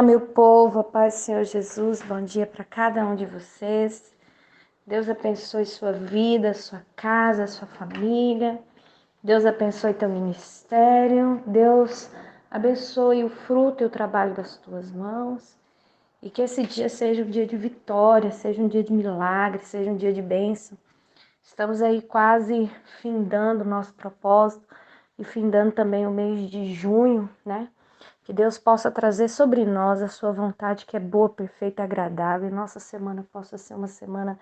meu povo, a paz do Senhor Jesus, bom dia para cada um de vocês. Deus abençoe sua vida, sua casa, sua família. Deus abençoe teu ministério. Deus abençoe o fruto e o trabalho das tuas mãos. E que esse dia seja um dia de vitória, seja um dia de milagre, seja um dia de bênção. Estamos aí quase findando o nosso propósito e findando também o mês de junho, né? Que Deus possa trazer sobre nós a sua vontade, que é boa, perfeita e agradável. E nossa semana possa ser uma semana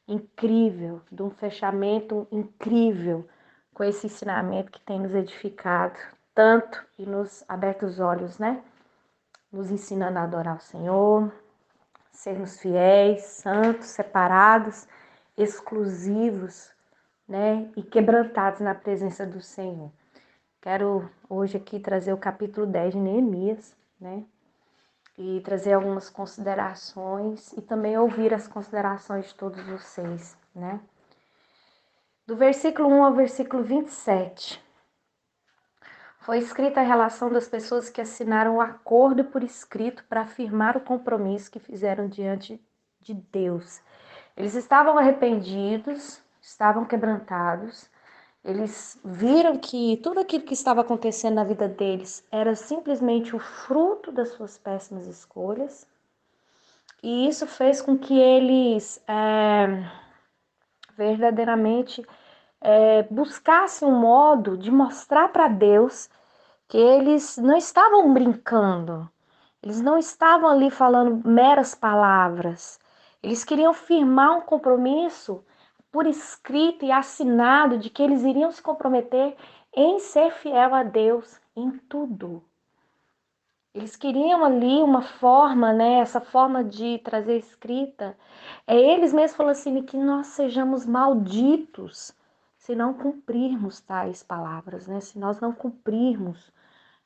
incrível, de um fechamento incrível com esse ensinamento que tem nos edificado tanto e nos aberto os olhos, né? Nos ensinando a adorar o Senhor, sermos fiéis, santos, separados, exclusivos, né? E quebrantados na presença do Senhor. Quero hoje aqui trazer o capítulo 10 de Neemias, né? E trazer algumas considerações e também ouvir as considerações de todos vocês, né? Do versículo 1 ao versículo 27, foi escrita a relação das pessoas que assinaram o acordo por escrito para afirmar o compromisso que fizeram diante de Deus. Eles estavam arrependidos, estavam quebrantados. Eles viram que tudo aquilo que estava acontecendo na vida deles era simplesmente o fruto das suas péssimas escolhas. E isso fez com que eles verdadeiramente buscassem um modo de mostrar para Deus que eles não estavam brincando. Eles não estavam ali falando meras palavras. Eles queriam firmar um compromisso por escrito e assinado de que eles iriam se comprometer em ser fiel a Deus em tudo. Eles queriam ali uma forma, né? Essa forma de trazer escrita. Eles mesmos falam assim, que nós sejamos malditos se não cumprirmos tais palavras, né? Se nós não cumprirmos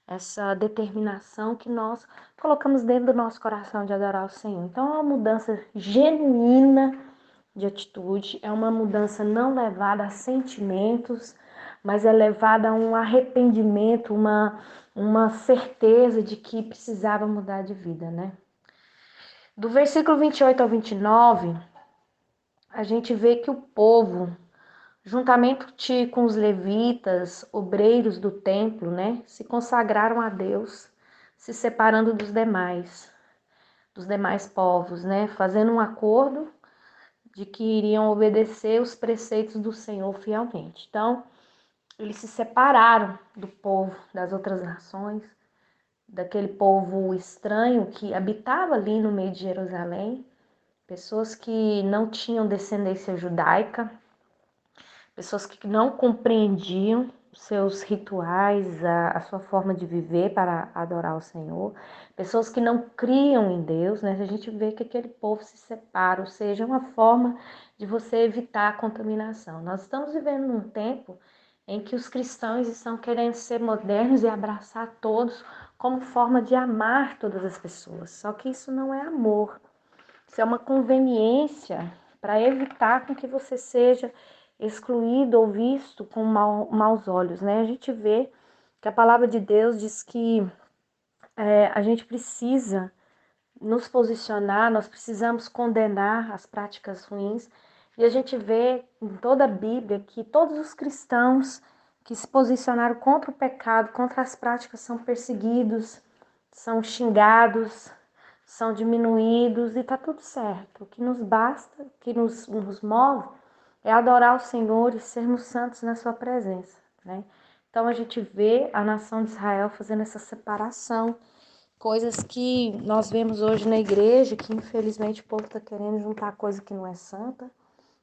essa determinação que nós colocamos dentro do nosso coração de adorar o Senhor. Então é uma mudança genuína de atitude, é uma mudança não levada a sentimentos, mas é levada a um arrependimento, uma certeza de que precisava mudar de vida, né? Do versículo 28 ao 29, a gente vê que o povo, juntamente com os levitas, obreiros do templo, né, se consagraram a Deus, se separando dos demais povos, né, fazendo um acordo de que iriam obedecer os preceitos do Senhor fielmente. Então, eles se separaram do povo das outras nações, daquele povo estranho que habitava ali no meio de Jerusalém, pessoas que não tinham descendência judaica, pessoas que não compreendiam os seus rituais, a sua forma de viver para adorar o Senhor, pessoas que não criam em Deus, né? A gente vê que aquele povo se separa, ou seja, é uma forma de você evitar a contaminação. Nós estamos vivendo num tempo em que os cristãos estão querendo ser modernos e abraçar todos como forma de amar todas as pessoas. Só que isso não é amor. Isso é uma conveniência para evitar com que você seja excluído ou visto com maus olhos, né? A gente vê que a palavra de Deus diz que a gente precisa nos posicionar, nós precisamos condenar as práticas ruins. E a gente vê em toda a Bíblia que todos os cristãos que se posicionaram contra o pecado, contra as práticas, são perseguidos, são xingados, são diminuídos e tá tudo certo. O que nos basta, o que nos move é adorar o Senhor e sermos santos na sua presença, né? Então a gente vê a nação de Israel fazendo essa separação, coisas que nós vemos hoje na igreja, que infelizmente o povo está querendo juntar coisa que não é santa,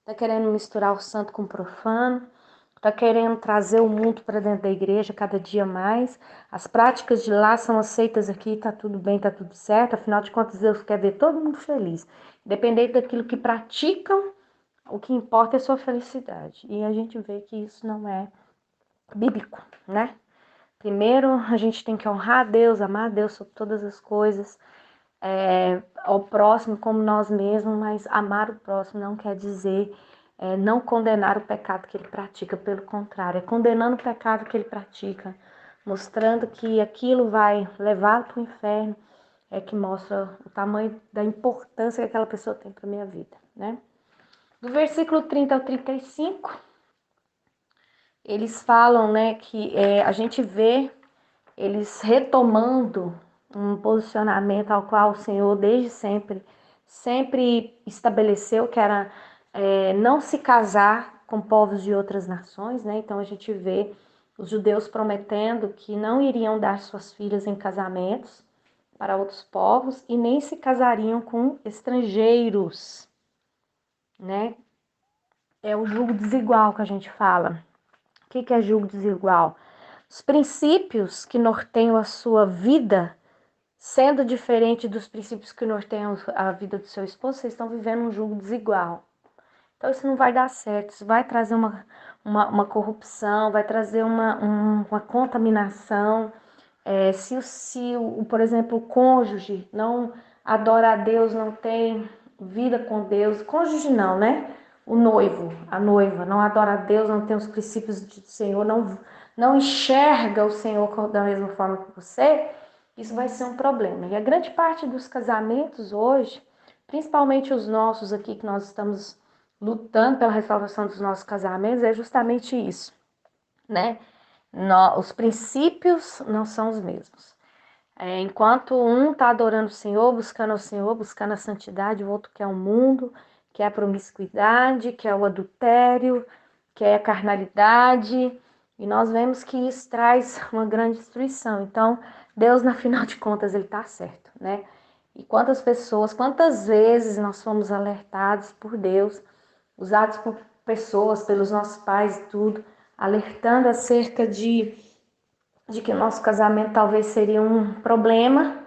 está querendo misturar o santo com o profano, está querendo trazer o mundo para dentro da igreja cada dia mais. As práticas de lá são aceitas aqui, está tudo bem, está tudo certo. Afinal de contas, Deus quer ver todo mundo feliz. Independente daquilo que praticam, o que importa é a sua felicidade. E a gente vê que isso não é bíblico, né? Primeiro, a gente tem que honrar a Deus, amar a Deus sobre todas as coisas, ao próximo como nós mesmos, mas amar o próximo não quer dizer não condenar o pecado que ele pratica, pelo contrário, é condenando o pecado que ele pratica, mostrando que aquilo vai levá-lo para o inferno, é que mostra o tamanho da importância que aquela pessoa tem para a minha vida, né? Do versículo 30 ao 35, eles falam, né, que a gente vê eles retomando um posicionamento ao qual o Senhor desde sempre estabeleceu, que era não se casar com povos de outras nações, né? Então a gente vê os judeus prometendo que não iriam dar suas filhas em casamentos para outros povos e nem se casariam com estrangeiros, né? É o julgo desigual que a gente fala. O que é julgo desigual? Os princípios que norteiam a sua vida, sendo diferente dos princípios que norteiam a vida do seu esposo, vocês estão vivendo um julgo desigual. Então isso não vai dar certo, isso vai trazer uma corrupção, vai trazer uma contaminação. Por exemplo, o cônjuge não adora a Deus, não tem vida com Deus, cônjuge não, né? O noivo, a noiva, não adora a Deus, não tem os princípios do Senhor, não enxerga o Senhor da mesma forma que você, isso vai ser um problema. E a grande parte dos casamentos hoje, principalmente os nossos aqui, que nós estamos lutando pela restauração dos nossos casamentos, é justamente isso, né? Os princípios não são os mesmos. Enquanto um está adorando o Senhor, buscando a santidade, o outro quer o mundo, quer a promiscuidade, quer o adultério, quer a carnalidade. E nós vemos que isso traz uma grande destruição. Então, Deus, na final de contas, ele está certo, né? E quantas vezes nós fomos alertados por Deus, usados por pessoas, pelos nossos pais e tudo, alertando acerca de que o nosso casamento talvez seria um problema,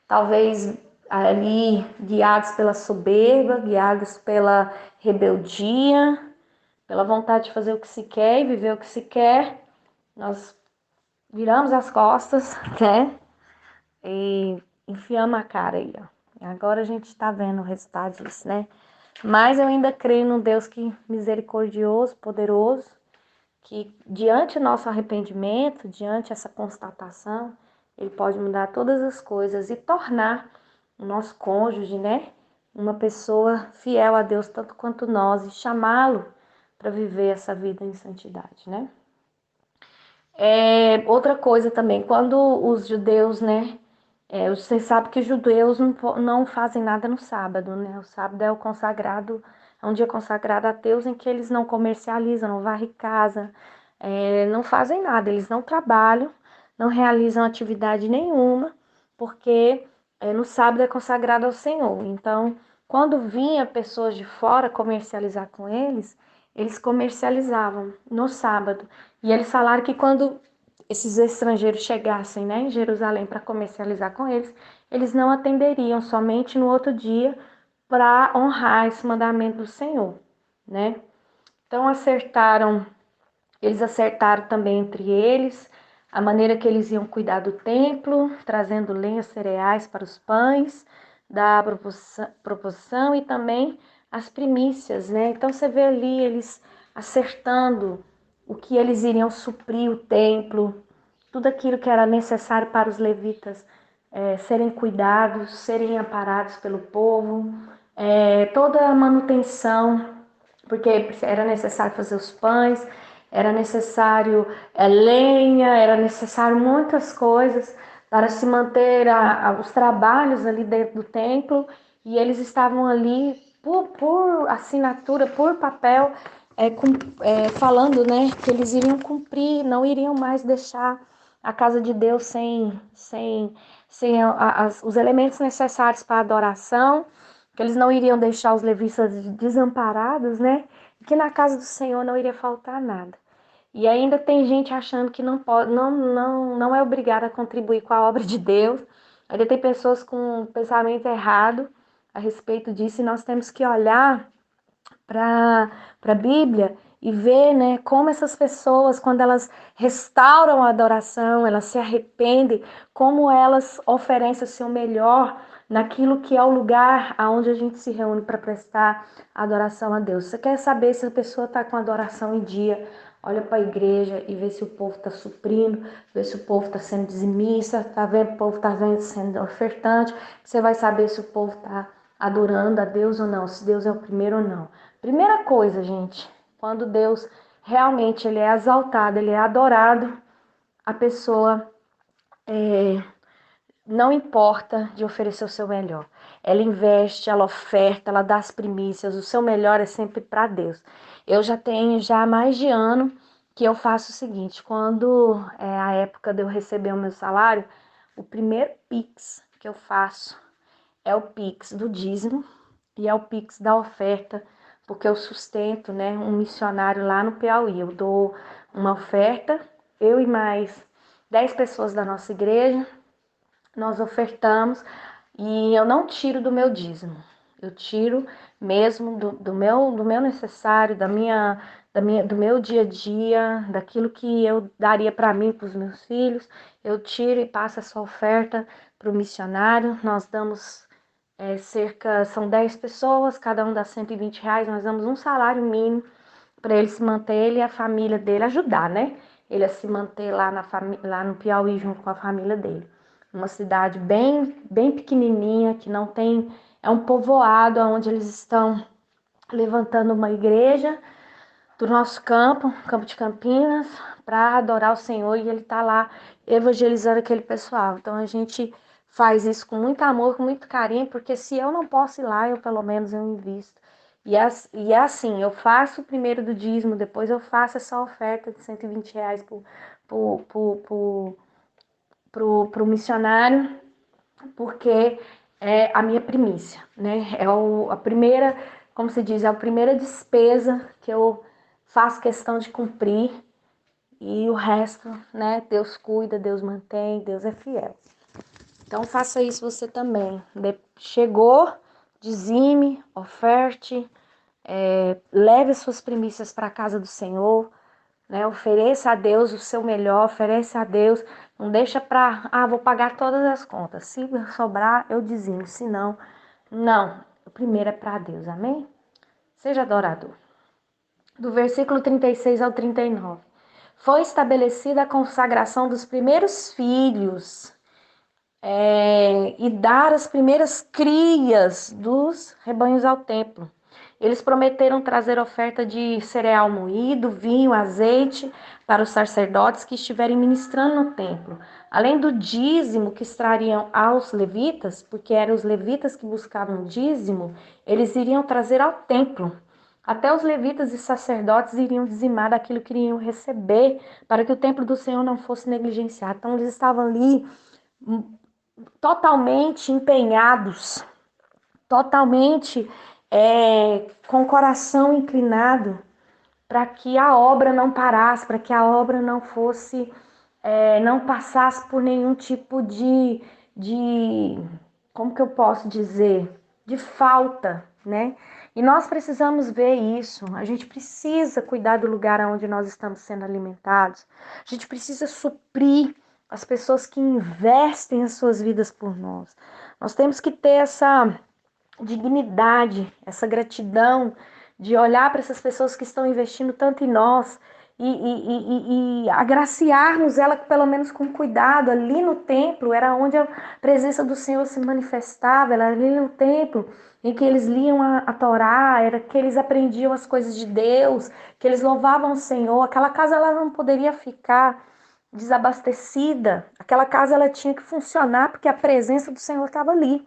talvez ali guiados pela soberba, guiados pela rebeldia, pela vontade de fazer o que se quer e viver o que se quer, nós viramos as costas, né? E enfiamos a cara aí, ó. E agora a gente está vendo o resultado disso, né? Mas eu ainda creio num Deus que misericordioso, poderoso, que diante do nosso arrependimento, diante essa constatação, ele pode mudar todas as coisas e tornar o nosso cônjuge, né, uma pessoa fiel a Deus tanto quanto nós e chamá-lo para viver essa vida em santidade, né? Outra coisa também, quando os judeus, né, você sabe que os judeus não fazem nada no sábado, né? O sábado é um dia consagrado a Deus em que eles não comercializam, não varrem casa, não fazem nada, eles não trabalham, não realizam atividade nenhuma, porque no sábado é consagrado ao Senhor. Então, quando vinha pessoas de fora comercializar com eles comercializavam no sábado. E eles falaram que quando esses estrangeiros chegassem, né, em Jerusalém para comercializar com eles não atenderiam somente no outro dia para honrar esse mandamento do Senhor, né? Então eles acertaram também entre eles a maneira que eles iam cuidar do templo, trazendo lenha, cereais para os pães da proposição e também as primícias, né? Então você vê ali eles acertando o que eles iriam suprir o templo, tudo aquilo que era necessário para os levitas serem cuidados, serem amparados pelo povo, toda a manutenção, porque era necessário fazer os pães, era necessário lenha, era necessário muitas coisas para se manter os trabalhos ali dentro do templo, e eles estavam ali por assinatura, por papel, falando, né, que eles iriam cumprir, não iriam mais deixar a casa de Deus sem os elementos necessários para a adoração, que eles não iriam deixar os levitas desamparados, né? Que na casa do Senhor não iria faltar nada. E ainda tem gente achando que não é obrigada a contribuir com a obra de Deus. Ainda tem pessoas com um pensamento errado a respeito disso, e nós temos que olhar para a Bíblia e ver, né, como essas pessoas, quando elas restauram a adoração, elas se arrependem, como elas oferecem o seu melhor naquilo que é o lugar aonde a gente se reúne para prestar adoração a Deus. Você quer saber se a pessoa está com adoração em dia, olha para a igreja e vê se o povo está suprindo, vê se o povo está sendo dizimista, tá vendo, o povo está sendo ofertante. Você vai saber se o povo está adorando a Deus ou não, se Deus é o primeiro ou não. Primeira coisa, gente, quando Deus realmente ele é exaltado, ele é adorado, a pessoa não importa de oferecer o seu melhor. Ela investe, ela oferta, ela dá as primícias, o seu melhor é sempre para Deus. Eu já tenho já mais de ano que eu faço o seguinte, quando é a época de eu receber o meu salário, o primeiro Pix que eu faço é o Pix do dízimo e é o Pix da oferta, porque eu sustento, né, um missionário lá no Piauí. Eu dou uma oferta, eu e mais 10 pessoas da nossa igreja, nós ofertamos e eu não tiro do meu dízimo. Eu tiro mesmo do meu necessário, do meu dia a dia, daquilo que eu daria para mim, para os meus filhos. Eu tiro e passo essa oferta para o missionário. Nós damos são 10 pessoas, cada um dá R$ 120. Nós damos um salário mínimo para ele se manter, ele e a família dele, ajudar, né? Ele a se manter lá no Piauí junto com a família dele. Uma cidade bem pequenininha, que não tem, é um povoado onde eles estão levantando uma igreja do nosso campo de Campinas, para adorar o Senhor, e ele está lá evangelizando aquele pessoal. Então a gente faz isso com muito amor, com muito carinho, porque se eu não posso ir lá, eu pelo menos eu invisto. E é assim, eu faço o primeiro do dízimo, depois eu faço essa oferta de R$ 120 pro missionário, porque é a minha primícia, né? A primeira, como se diz, é a primeira despesa que eu faço questão de cumprir, e o resto, né? Deus cuida, Deus mantém, Deus é fiel. Então faça isso você também. Chegou, dizime, oferte, leve as suas primícias para a casa do Senhor, né? Ofereça a Deus o seu melhor, oferece a Deus, não deixa vou pagar todas as contas. Se sobrar, eu dizimo, se não, não. O primeiro é para Deus, amém? Seja adorador. Do versículo 36 ao 39. Foi estabelecida a consagração dos primeiros filhos e dar as primeiras crias dos rebanhos ao templo. Eles prometeram trazer oferta de cereal moído, vinho, azeite para os sacerdotes que estiverem ministrando no templo. Além do dízimo que extrariam aos levitas, porque eram os levitas que buscavam o dízimo, eles iriam trazer ao templo. Até os levitas e sacerdotes iriam dizimar daquilo que iriam receber, para que o templo do Senhor não fosse negligenciado. Então eles estavam ali totalmente empenhados, totalmente com o coração inclinado, para que a obra não parasse, para que a obra não fosse, não passasse por nenhum tipo de, como que eu posso dizer, de falta, né? E nós precisamos ver isso, a gente precisa cuidar do lugar onde nós estamos sendo alimentados, a gente precisa suprir as pessoas que investem as suas vidas por nós. Nós temos que ter essa dignidade, essa gratidão de olhar para essas pessoas que estão investindo tanto em nós e agraciarmos ela pelo menos com cuidado. Ali no templo era onde a presença do Senhor se manifestava, era ali no templo em que eles liam a Torá, era que eles aprendiam as coisas de Deus, que eles louvavam o Senhor. Aquela casa ela não poderia ficar desabastecida, aquela casa ela tinha que funcionar porque a presença do Senhor estava ali.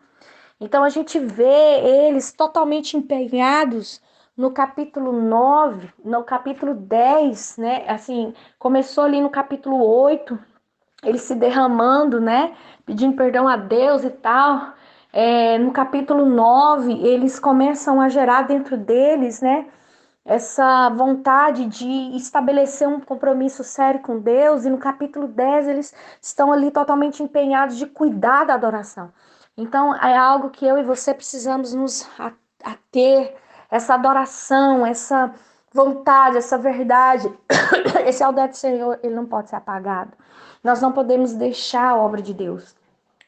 Então a gente vê eles totalmente empenhados no capítulo 9, no capítulo 10, né? Assim, começou ali no capítulo 8, eles se derramando, né? Pedindo perdão a Deus e tal. No capítulo 9, eles começam a gerar dentro deles, né? Essa vontade de estabelecer um compromisso sério com Deus, e no capítulo 10 eles estão ali totalmente empenhados de cuidar da adoração. Então é algo que eu e você precisamos nos ater, essa adoração, essa vontade, essa verdade, esse altar do Senhor, ele não pode ser apagado. Nós não podemos deixar a obra de Deus.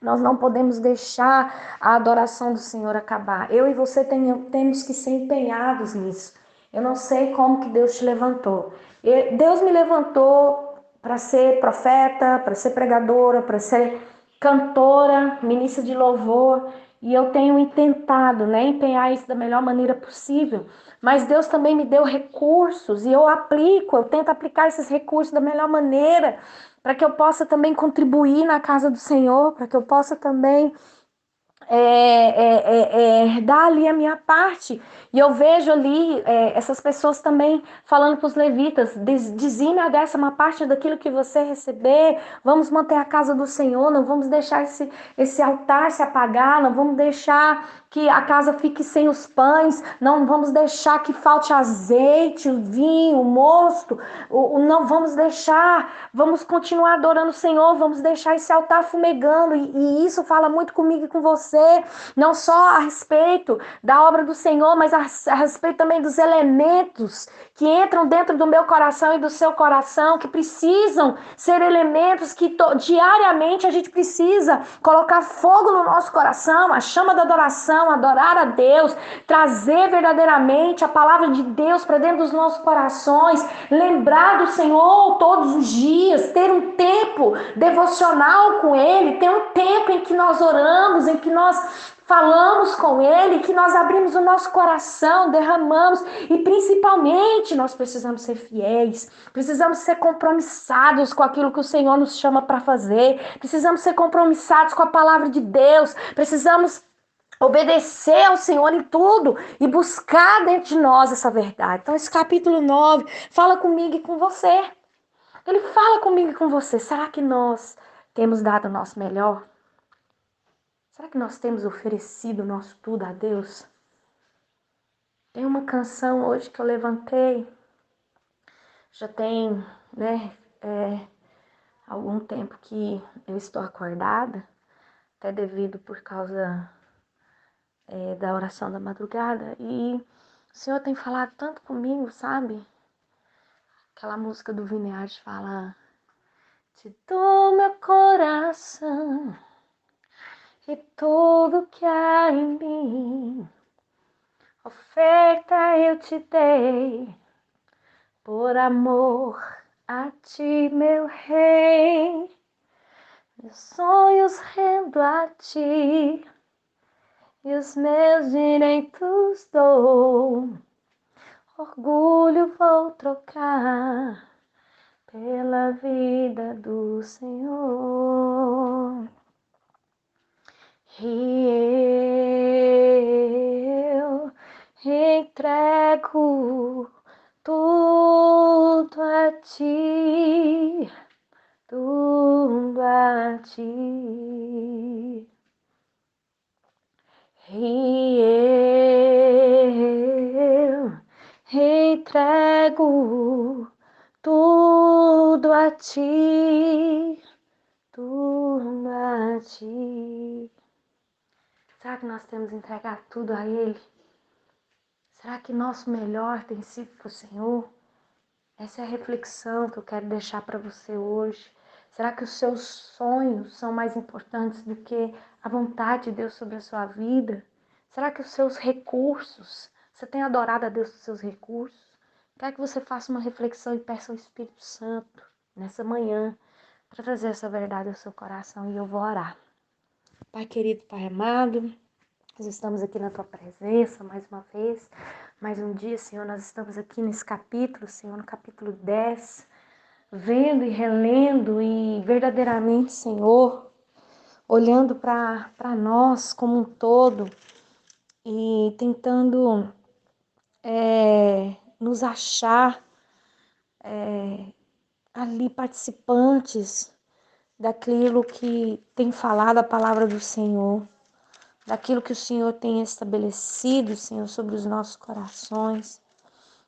Nós não podemos deixar a adoração do Senhor acabar. Eu e você temos que ser empenhados nisso. Eu não sei como que Deus te levantou. Deus me levantou para ser profeta, para ser pregadora, para ser cantora, ministra de louvor. E eu tenho tentado, empenhar isso da melhor maneira possível. Mas Deus também me deu recursos e eu tento aplicar esses recursos da melhor maneira, para que eu possa também contribuir na casa do Senhor, para que eu possa também dar ali a minha parte. E eu vejo ali essas pessoas também falando para os levitas: dizime a 10ª parte daquilo que você receber, vamos manter a casa do Senhor, não vamos deixar esse altar se apagar, não vamos deixar que a casa fique sem os pães, não vamos deixar que falte azeite, o vinho, o mosto, não vamos deixar, vamos continuar adorando o Senhor, vamos deixar esse altar fumegando, e isso fala muito comigo e com você, não só a respeito da obra do Senhor, mas a respeito também dos elementos que entram dentro do meu coração e do seu coração, que precisam ser elementos que diariamente a gente precisa colocar fogo no nosso coração, a chama da adoração, adorar a Deus, trazer verdadeiramente a palavra de Deus para dentro dos nossos corações, lembrar do Senhor todos os dias, ter um tempo devocional com Ele, ter um tempo em que nós oramos, em que nós falamos com Ele, que nós abrimos o nosso coração, derramamos, e principalmente nós precisamos ser fiéis, precisamos ser compromissados com aquilo que o Senhor nos chama para fazer, precisamos ser compromissados com a palavra de Deus, precisamos obedecer ao Senhor em tudo e buscar dentro de nós essa verdade. Então esse capítulo 9 fala comigo e com você. Ele fala comigo e com você. Será que nós temos dado o nosso melhor? Será que nós temos oferecido o nosso tudo a Deus? Tem uma canção hoje que eu levantei, já tem, algum tempo que eu estou acordada, até devido por causa da oração da madrugada, e o Senhor tem falado tanto comigo, sabe? Aquela música do Vineage fala: te dou meu coração e tudo que há em mim, oferta eu te dei, por amor a ti, meu rei, meus sonhos rendo a ti, e os meus direitos dou, orgulho vou trocar pela vida do Senhor. E eu entrego tudo a ti, tudo a ti. E eu entrego tudo a ti, tudo a ti. Será que nós temos entregado tudo a Ele? Será que nosso melhor tem sido para o Senhor? Essa é a reflexão que eu quero deixar para você hoje. Será que os seus sonhos são mais importantes do que a vontade de Deus sobre a sua vida? Será que os seus recursos, você tem adorado a Deus com os seus recursos? Quero que você faça uma reflexão e peça ao Espírito Santo nessa manhã para trazer essa verdade ao seu coração, e eu vou orar. Pai querido, Pai amado, nós estamos aqui na Tua presença mais uma vez, mais um dia, Senhor. Nós estamos aqui nesse capítulo, Senhor, no capítulo 10, vendo e relendo e verdadeiramente, Senhor, olhando para nós como um todo e tentando nos achar ali participantes daquilo que tem falado a palavra do Senhor, daquilo que o Senhor tem estabelecido, Senhor, sobre os nossos corações.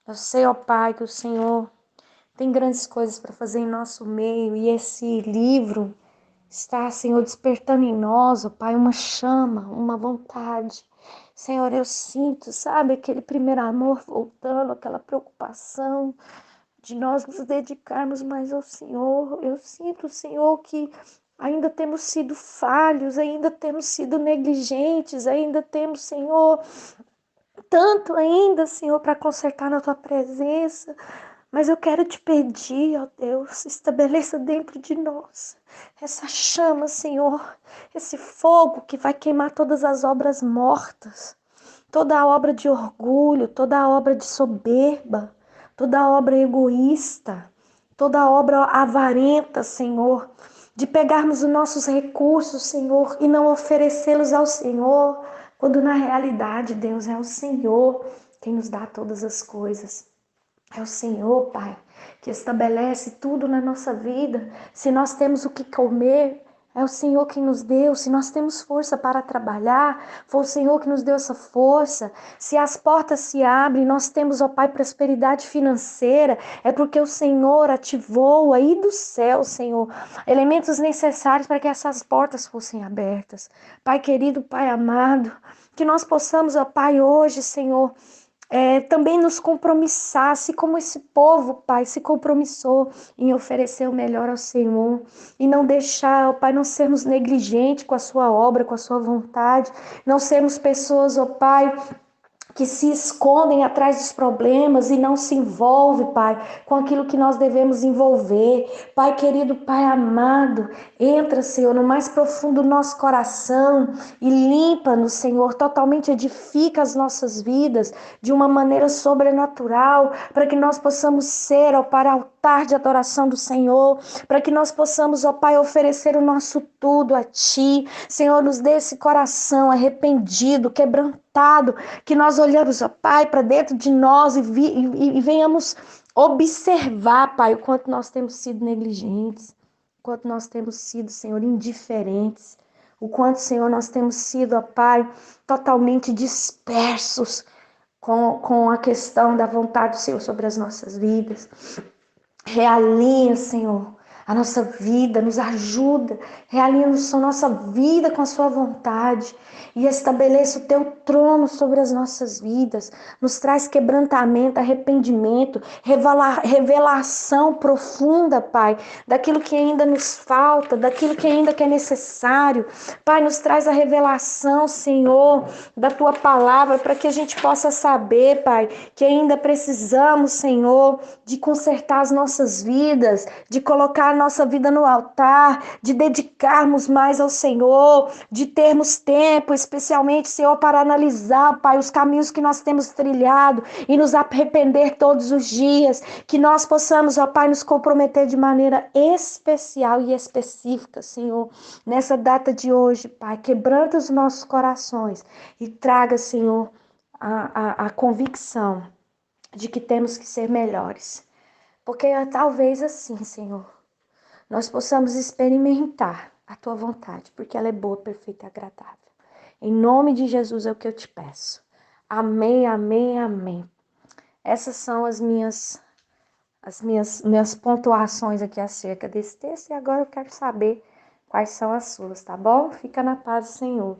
Eu sei, ó Pai, que o Senhor tem grandes coisas para fazer em nosso meio, e esse livro está, Senhor, despertando em nós, ó Pai, uma chama, uma vontade. Senhor, eu sinto, sabe, aquele primeiro amor voltando, aquela preocupação de nós nos dedicarmos mais ao Senhor. Eu sinto, Senhor, que ainda temos sido falhos, ainda temos sido negligentes, ainda temos, Senhor, tanto ainda, Senhor, para consertar na tua presença. Mas eu quero te pedir, ó Deus, estabeleça dentro de nós essa chama, Senhor, esse fogo que vai queimar todas as obras mortas, toda a obra de orgulho, toda a obra de soberba, toda a obra egoísta, toda a obra avarenta, Senhor, de pegarmos os nossos recursos, Senhor, e não oferecê-los ao Senhor, quando na realidade, Deus, é o Senhor quem nos dá todas as coisas. É o Senhor, Pai, que estabelece tudo na nossa vida. Se nós temos o que comer, é o Senhor quem nos deu. Se nós temos força para trabalhar, foi o Senhor que nos deu essa força. Se as portas se abrem, nós temos, ó Pai, prosperidade financeira, é porque o Senhor ativou aí do céu, Senhor, elementos necessários para que essas portas fossem abertas. Pai querido, Pai amado, que nós possamos, ó Pai, hoje, Senhor, também nos compromissar, assim como esse povo, Pai, se compromissou em oferecer o melhor ao Senhor e não deixar, ó Pai, não sermos negligentes com a sua obra, com a sua vontade, não sermos pessoas, ó Pai, que se escondem atrás dos problemas e não se envolve, Pai, com aquilo que nós devemos envolver. Pai querido, Pai amado, entra, Senhor, no mais profundo do nosso coração e limpa-nos, Senhor, totalmente edifica as nossas vidas de uma maneira sobrenatural, para que nós possamos ser, ó Pai, altar de adoração do Senhor, para que nós possamos, ó Pai, oferecer o nosso tudo a Ti. Senhor, nos dê esse coração arrependido, quebrantado, que nós olhamos, ó Pai, para dentro de nós e venhamos observar, Pai, o quanto nós temos sido negligentes, o quanto nós temos sido, Senhor, indiferentes, o quanto, Senhor, nós temos sido, ó Pai, totalmente dispersos com a questão da vontade do Senhor sobre as nossas vidas. Realinha, Senhor, a nossa vida, nos ajuda, realinha a nossa vida com a sua vontade e estabeleça o teu trono sobre as nossas vidas, nos traz quebrantamento, arrependimento, revelação profunda, Pai, daquilo que ainda nos falta, daquilo que ainda é necessário. Pai, nos traz a revelação, Senhor, da tua palavra, para que a gente possa saber, Pai, que ainda precisamos, Senhor, de consertar as nossas vidas, de colocar a nossa vida no altar, de dedicarmos mais ao Senhor, de termos tempo, especialmente, Senhor, para analisar, Pai, os caminhos que nós temos trilhado e nos arrepender todos os dias, que nós possamos, ó Pai, nos comprometer de maneira especial e específica, Senhor, nessa data de hoje, Pai, quebranta os nossos corações e traga, Senhor, a convicção de que temos que ser melhores. Porque talvez assim, Senhor, nós possamos experimentar a Tua vontade, porque ela é boa, perfeita e agradável. Em nome de Jesus é o que eu te peço. Amém, amém, amém. Essas são as minhas pontuações aqui acerca desse texto e agora eu quero saber quais são as suas, tá bom? Fica na paz do Senhor.